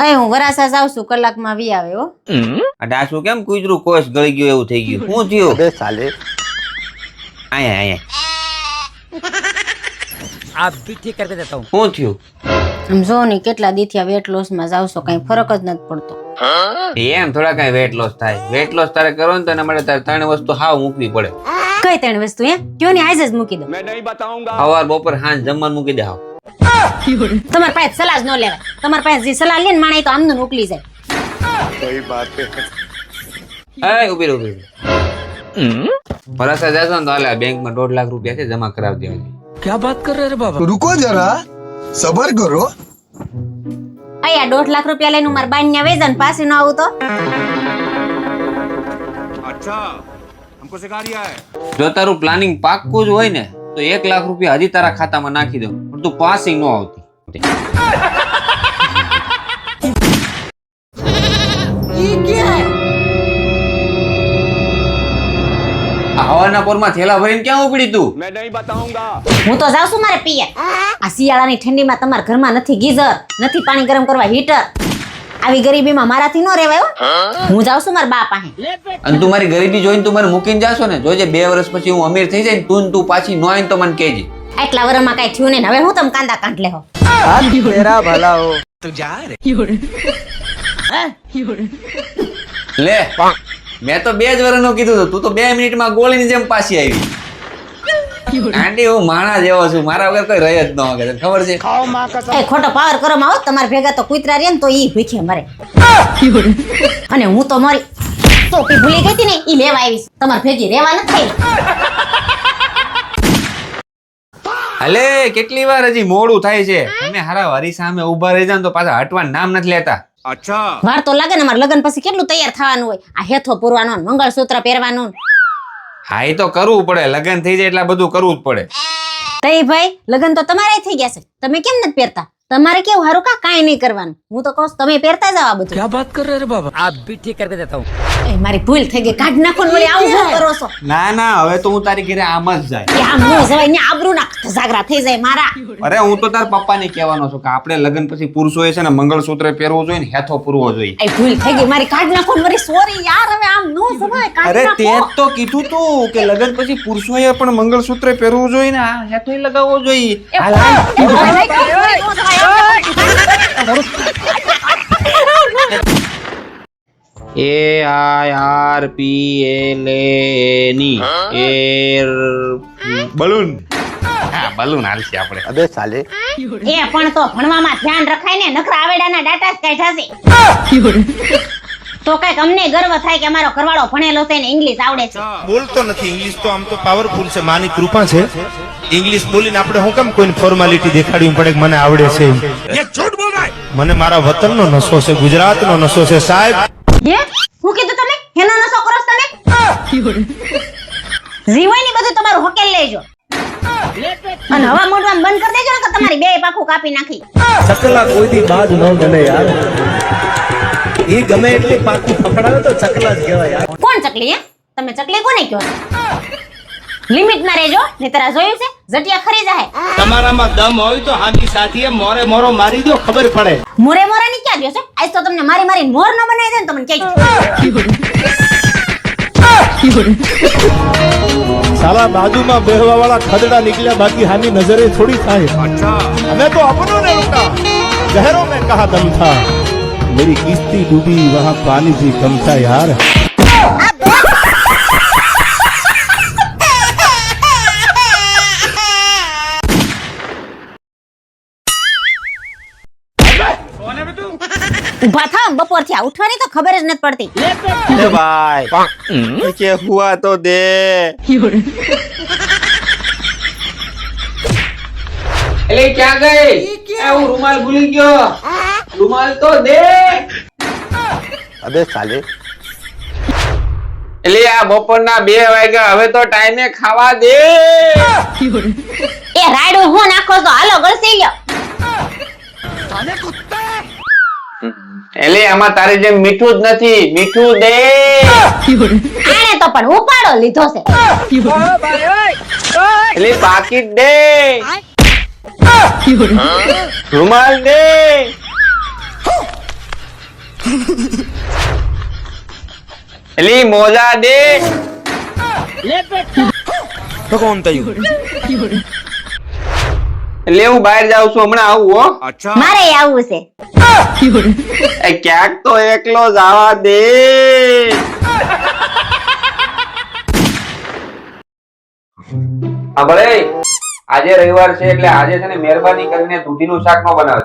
અહીં હું વરાસા જાઉં છું, કલાકમાં વી આવે હો. આ ડાસુ કેમ કૂતરું કોસ ગળી ગયું એવું થઈ ગયું? શું થયું? अबे साले આયા આયા आप भी ठीक करके देता हूँ। શું થયું? આમ જો ને કેટલા દીથી વેટ લોસ માં જાવ છો, કઈ ફરક જ નથી પડતો. એમ થોડા કઈ વેટ લોસ થાય? વેટ લોસ તારે કરો ને તો એના માટે તારે 3 વસ્તુ હાવ મૂકવી પડે. કઈ ત્રણ વસ્તુ હે? કયો ને આજ જ મૂકી દો. સવાર બપોર સાંજ જમવાનું મૂકી દે હાવ. તમારી પાસે સલાહ જ ન લેવાય. તમારી પાસે જે સલાહ લે ને માણે તો આમનું ઉકલી જાય. सही बात है એ ઉભી રહો, ઉભી રહો. વરાસા જાશો ને તો હાલે બેંકમાં 1.5 લાખ રૂપિયા છે, જમા કરાવી દેવાની. क्या बात कर रहे हैं बाबा? रुको जरा सबर करो અહીંયા 1.5 લાખ રૂપિયા લઈને મારા બાઈ ને વેજન પાસે ન આવું તો જો તારું પ્લાનિંગ પાક્કું જ હોય ને તો 1 લાખ રૂપિયા હજી તારા ખાતામાં નાખી દઉં, પણ તું પાસિંગ ન આવતી. આ હવાના પોરમાં થેલા ભરીને ક્યાં ઉપડી તું? હું તો જાઉં છું મારે પિયર. આ શિયાળાની ઠંડીમાં તમારા ઘરમાં નથી ગીઝર, નથી પાણી ગરમ કરવા હીટર. આવી ગરીબીમાં મારાથી ન રહેવાય હો. હું જાઉં છું મારા બા પાસે. અને તું મારી ગરીબી જોઈને તું મને મૂકીને જાશો ને, જોજે 2 વર્ષ પછી હું અમીર થઈ જાય ને તું પાછી ન આવીને તો મને કહેજે. આટલા વર્ષમાં કઈ થયું નહીં ને હવે હું તમે કાંદા કાંઠ લેહો. तेरा भला हो લે મેં તો 2 જ વર્ષનું કીધું હતું, તું તો 2 મિનિટમાં ગોળીની જેમ પાછી આવી. આંટી હું માણા જેવો છું, મારા વગર કોઈ રહે જ ન વગર, ખબર છે? એ ખોટો પાવર કરો માં હો. તમારા ભેગા તો કૂતરા રે ને તો ઈ ભૂખે મરે. અને હું તો મારી ટોપી ભૂલી ગઈ હતી ને ઈ લેવા આવીશ. તમારે ભેગી રહેવા નથી થઈ. અલે કેટલી વાર હજી મોડું થાય છે, તમે હારા વારી સામે ઊભા રહી જાવ તો પાછા હટવાનું નામ નથી લેતા. વાર તો લાગે ને, અમારે લગ્ન પછી કેટલું તૈયાર થવાનું હોય. આ હેથો પૂરવાનો, મંગળસૂત્ર પહેરવાનું. હા એ તો કરવું પડે, લગ્ન થઈ જાય એટલે આ બધું કરવું જ પડે. તઈ ભાઈ લગ્ન તો તમારે થઈ ગયા છે, તમે કેમ નથી પહેરતા? તમારે કેવું હારું કાંઈ નહીં કરવાનું. હું તો કહું તમે પહેરતા જાવ આ બધું. क्या बात कर रहे हैं बाबा? आप भी ठीक करके देता हूँ। એ મારી ભૂલ થઈ ગઈ, કાઢ નાખો ને વળી આવું શું કરો છો? ના ના હવે તો હું તારી ઘરે આમ જ જાય. એ આમ ન જવાય ને, આબરૂના ઝાગરા થઈ જાય મારા. અરે હું તો તાર પપ્પાને કહેવાનો છું કે આપણે લગ્ન પછી પુરુષોએ છે ને મંગળસૂત્ર પહેરવું જોઈએ ને હેથો પૂરવો જોઈએ. એ ભૂલ થઈ ગઈ મારી, કાઢ નાખો ને વળી. સોરી યાર, હવે આમ ન જવાય, કાઢ અરે તે નાખો. તો કીધું તું કે લગ્ન પછી પુરુષોએ પણ મંગળસૂત્ર પહેરવું જોઈએ ને આ હેથોય લગાવવો જોઈએ. હાલ હાલ. AIRPLANE air balloon. હા બલૂન હાલશે આપણે. अबे साले એ પણ તો ભણવામાં ધ્યાન રખાય ને, નખરા આવેડાના ડાટા જ કાઢ્યા છે. તો કઈક અમને ગર્વ થાય કે અમારો ઘરવાળો ભણેલો છે ને ઇંગ્લિશ આવડે છે. બોલતો નથી ઇંગ્લિશ તો આમ તો પાવરફુલ છે, માની કૃપા છે. ઇંગ્લિશ બોલીને આપણે હું કેમ કોઈને ફોર્માલિટી દેખાડવી પડે કે મને આવડે છે એમ. મને મારા વતનનો નશો છે, ગુજરાતનો નશો છે સાહેબ. હે હું કીધું તમે? હેનો નશો કરો છો તમે? જીવાય બધું તમારું હોકેલ લેજો. અને હવા મોઢવાનું બંધ કરી દેજો ને કે તમારી બે પાખું કાપી નાખી. ચકલા કોઈથી બાજ ન ગમે યાર. એ ગમે એટલે પાકું ફફડાવે તો ચકલા જ કહેવાય યાર. કોણ ચકલી? હે તમે ચકલી કોને કહો છો? લિમિટમાં રહેજો, નહીતર આ જોયું છે જટિયા ખરી જાય. તમારામાં દમ હોય તો હાથી સાથીએ મોરે મોરો મારી દો, ખબર પડે. મોરે મોરા ની ક્યાં ગયો છે? આજ તો તમને મારી મારી મોર ન બનાવી દે ને તમને કહેજો. સાલા બાજુમાં બેહવા વાળા ખદડા નીકળ્યા, બાકી હાની નજરે થોડી થાય. અમે તો અપનો ને લૂટા, શહેરોं में कहा दम था, मेरी किस्ती डूबी वहां पानी भी कम था यार. ઉભા થાવ, બપોર થી ઉઠવાની તો ખબર જ નથી પડતી. ए भाई क्या हुआ तो दे એટલે ક્યાં ગઈ? હું રૂમાલ ભૂલી ગયો, રૂમાલ તો દે. अबे साले એટલે આ બપોરના 2 વાગ્યા, હવે તો ટાઈમે ખાવા દે. એ રાયડો હું નાખો છો? હાલો ગળસી લ્યો. એટલે આમાં તારી જેમ મીઠું જ નથી, મીઠું દે. આણે તો પણ ઉપાડો લીધો છે. એટલે પાકીટ દે, રૂમાલ દે. એલી મોજા દે. તો કોણ થયું? એટલે હું બહાર જાઉં છું, હમણાં આવું હો. મારે આવવું છે. એ ક્યાંક તો એકલો જવા દે. હા ભલે, આજે રવિવાર છે એટલે આજે છે ને મહેરબાની કરીને દૂધીનું શાક ન બનાવે.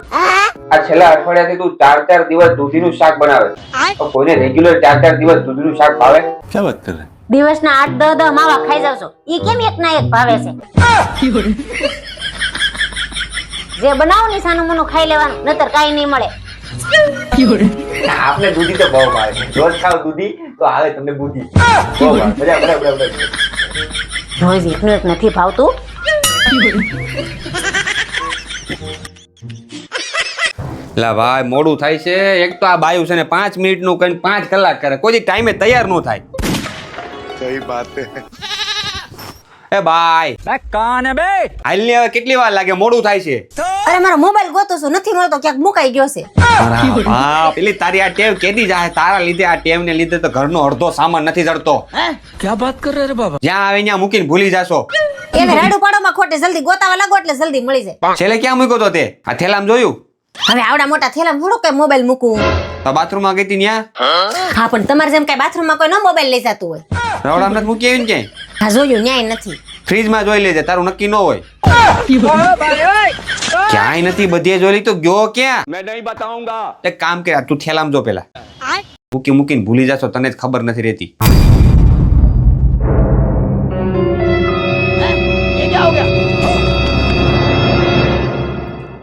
આ છેલ્લા અઠવાડિયાથી તું 4 દિવસ દૂધીનું શાક બનાવે. તો કોઈને રેગ્યુલર 4 દિવસ દૂધીનું શાક ભાવે? ક્યાં વાત કરે? દિવસના 8-10 માવા ખાઈ જાવ છો. ઈ કેમ એક ના એક ભાવે છે? જે બનાવો ને સાનું મનું ખાઈ લેવાનું, નતર કાઈ નહીં મળે. આપને દૂધી તો બહુ ભાવે. રોજ ખાવ દૂધી તો આવે તમને બુદ્ધિ. બહુ ભાવે. મજા બરાબર. રોજ એકનું એક નથી ભાવતું. લા ભાઈ મોડું થાય છે. એક તો આ બાયું છે ને 5 મિનિટનું કઈ 5 કલાક કરે. કોઈ દી ટાઈમે તૈયાર ન થાય. सही बात है. એ બાય कौन है बे? હાલ ને હવે કેટલી વાર લાગે? મોડું થાય છે. અરે મારો મોબાઈલ ગોતો છો, નથી મળતો, ક્યાંક મુકાઈ ગયો છે. હા પેલી તારી આ ટેવ કેદી જાય? તારા લીધે આ ટેવ ને લીધે તો ઘરનો અડધો સામાન નથી જડતો. क्या बात कर रहे रे बाबा? જ્યાં આવે ત્યાં મૂકીને ભૂલી જાશો. એને રાડું પાડોમાં ખોટે જલ્દી ગોતાવા લાગો એટલે જલ્દી મળી જાય. છેલ્લે ક્યાં મૂક્યો તો તે? આ થેલામાં જોયું? હવે આવડા મોટા થેલામાં થોડું કઈ મોબાઈલ મૂકવું. તો બાથરૂમમાં ગઈ તી ન્યા? હા પણ તમારે જેમ કઈ બાથરૂમમાં કોઈ નો મોબાઈલ લઈ જતું હોય. રવડામાં નથી મૂકી આવીને ક્યાંય? હા જોયું, ન્યાય નથી. ફ્રીજમાં જોઈ લેજે, તારું નક્કી ન હોય. ક્યાંય નથી, બધે જોઈ લી તો ગયો ક્યાં? મેં નહીં બતાઉંગા. એક કામ કર, તું થેલામાં જો પેલા. મૂકીને ભૂલી જાશો, તને જ ખબર નથી રહેતી.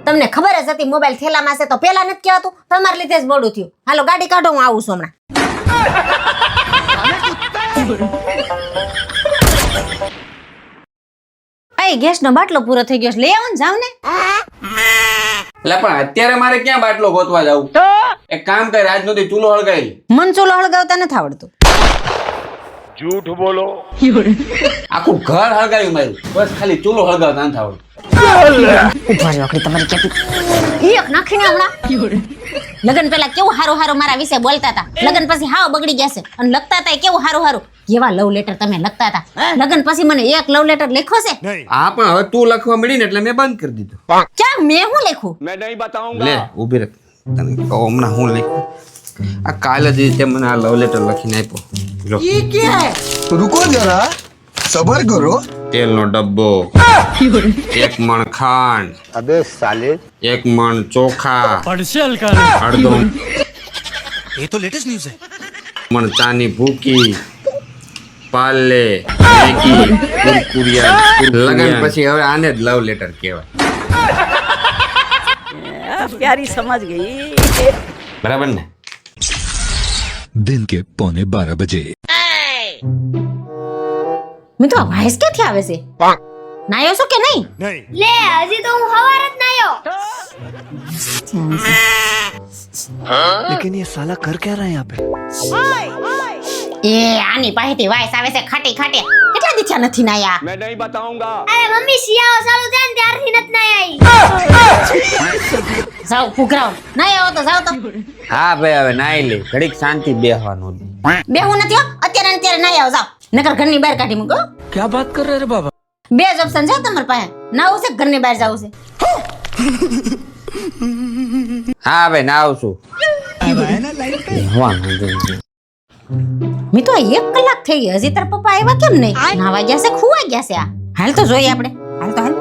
તમને ખબર જ હતી મોબાઈલ થેલામાં છે તો પેલા નથી કહેવાતું. તમારા લીધે જ મોડું થયું. હાલો ગાડી કાઢો, હું આવું છું હમણાં. એ ગેસનો બાટલો પૂરો થઈ ગયો છે, લઈ આવો ને, જાવ ને. એટલે પણ અત્યારે મારે ક્યાં બાટલો ગોતવા જાવું? એક કામ કર, આજ સુધી ચૂલો હળગાવી. મન ચૂલો હળગાવતા નથી આવડતું. झूठ बोलो. આખું ઘર હળગાવી માર્યું, બસ ખાલી ચૂલો હળગાવતા નથી આવડતું. ઉભા રહ્યો, આખરી તમારી ક્યાંથી એક નાખીને હમણાં. લગન પેલા કેવું હારું હારું મારા વિશે બોલતા હતા, લગન પછી હાવ બગડી ગયા છે. અને લખતા હતા કેવું હારું હારું, કેવા લવ લેટર તમે લખતા હતા. લગન પછી મને એક લવ લેટર લખ્યો છે? હા પણ હવે તું લખવા મળી ને એટલે મેં બંધ કરી દીધું. ક્યાં મેં હું લખ્યું? मैं नहीं बताऊंगा. લે ઊભી રાખ, તને કહું હમણાં હું લખ્યું. આ કાલે જ તે મને આ લવ લેટર લખીને આપ્યો. જો ઈ કે रुको जरा, सबर करो. તેલનો ડબ્બો, 1 મણ ખાંડ, अबे साले. 1 મણ ચોખા, पर्सल कर અડધો ये तो लेटेस्ट न्यूज है. મણ ચાની ભૂકી, પાલે, મેગી, કુરકુરિયા. લગન પછી હવે આને જ લવ લેટર કહેવાય. प्यारी समझ गई. બરાબર ને? दिन के 11:15 बजे મિત્રો આ વાઇસ ક્યાંથી આવે છે? નાયો છો કે નહીં? લે હજી તો હું હવાર જ નાયો. लेकिन ये साला कर क्या रहा है यहाँ पे? એ આની પાસેથી વાઇસ આવે છે ખાટી ખાટી. કેટલા દીઠા નથી નાયા? मैं नहीं बताऊंगा. અરે મમ્મી શિયાળો ચાલુ થાય ને ત્યારથી નથી નાઈ. જાવ ફુકરાવ, નાયા હો તો જાવ તો. હા ભાઈ હવે નાઈ લે, ઘડીક શાંતિ બેહવાનું. બેહું નથી હો, અત્યારે ને અત્યારે નાયા આવો, જાવ. નકર ઘરની બહાર કાઢી મૂકો. क्या बात कर रहे रे बाबा? બે જ ઓપ્શન છે તમારી પાસે, નાવું છે કે ઘરની બહાર જવું છે. હા ભાઈ ના આવશું. મેં તો 1 કલાક થઈ ગઈ, હજી તારા પપ્પા આવ્યા કેમ નહીં? નાવા ગયા છે, ખુવા ગયા છે. આ હાલ તો જોઈએ આપણે. હાલ તો હાલ.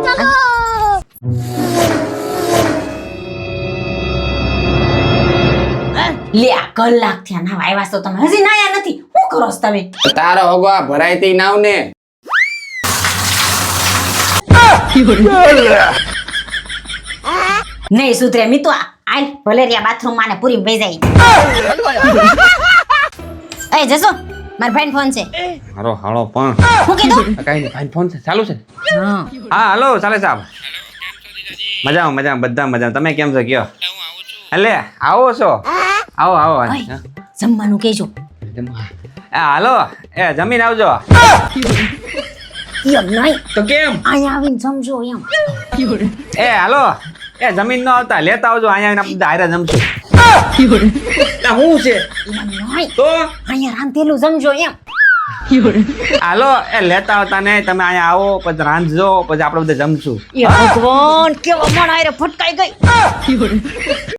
લે આ કલાક થયા નાવા આવ્યા છો તમે, હજી નાયા નથી. શું કરો છો તમે? તારો હોગવા ભરાય તી નાવ ને. નહીં સુધરે મિતુ. આલ ભલેરિયા બાથરૂમ માં ને પૂરી વઈ જાય. એ જસો, મારા ભાઈનો ફોન છે. મારો હાળો પણ હું કીધું? કઈ નહીં, ભાઈ ફોન છે, ચાલુ છે. હા હા હાલો ચાલે સાહેબ. મજામાં મજામાં, બધા મજામાં. તમે કેમ છો કયો? એટલે આવો છો? આવો આવો. ઓય, જમવાનું કહેજો. હાલો એ જમીન આવજો. એમ નહીં, તો કેમ? અહીંયા આવીને જમજો એમ. એ હાલો એ જમીન ન આવતા લેતા આવજો, અહીંયા આવીને આપણે હારે જમશું. શું છે નહીં તો અહીંયા રાંધેલું જમજો એમ હાલો એ લેતા આવતા ને તમે અહીંયા આવો પછી રાંધજો પછી આપણે બધા જમશું એ ભગવાન કેવા મણ આયરે ફટકાઈ ગઈ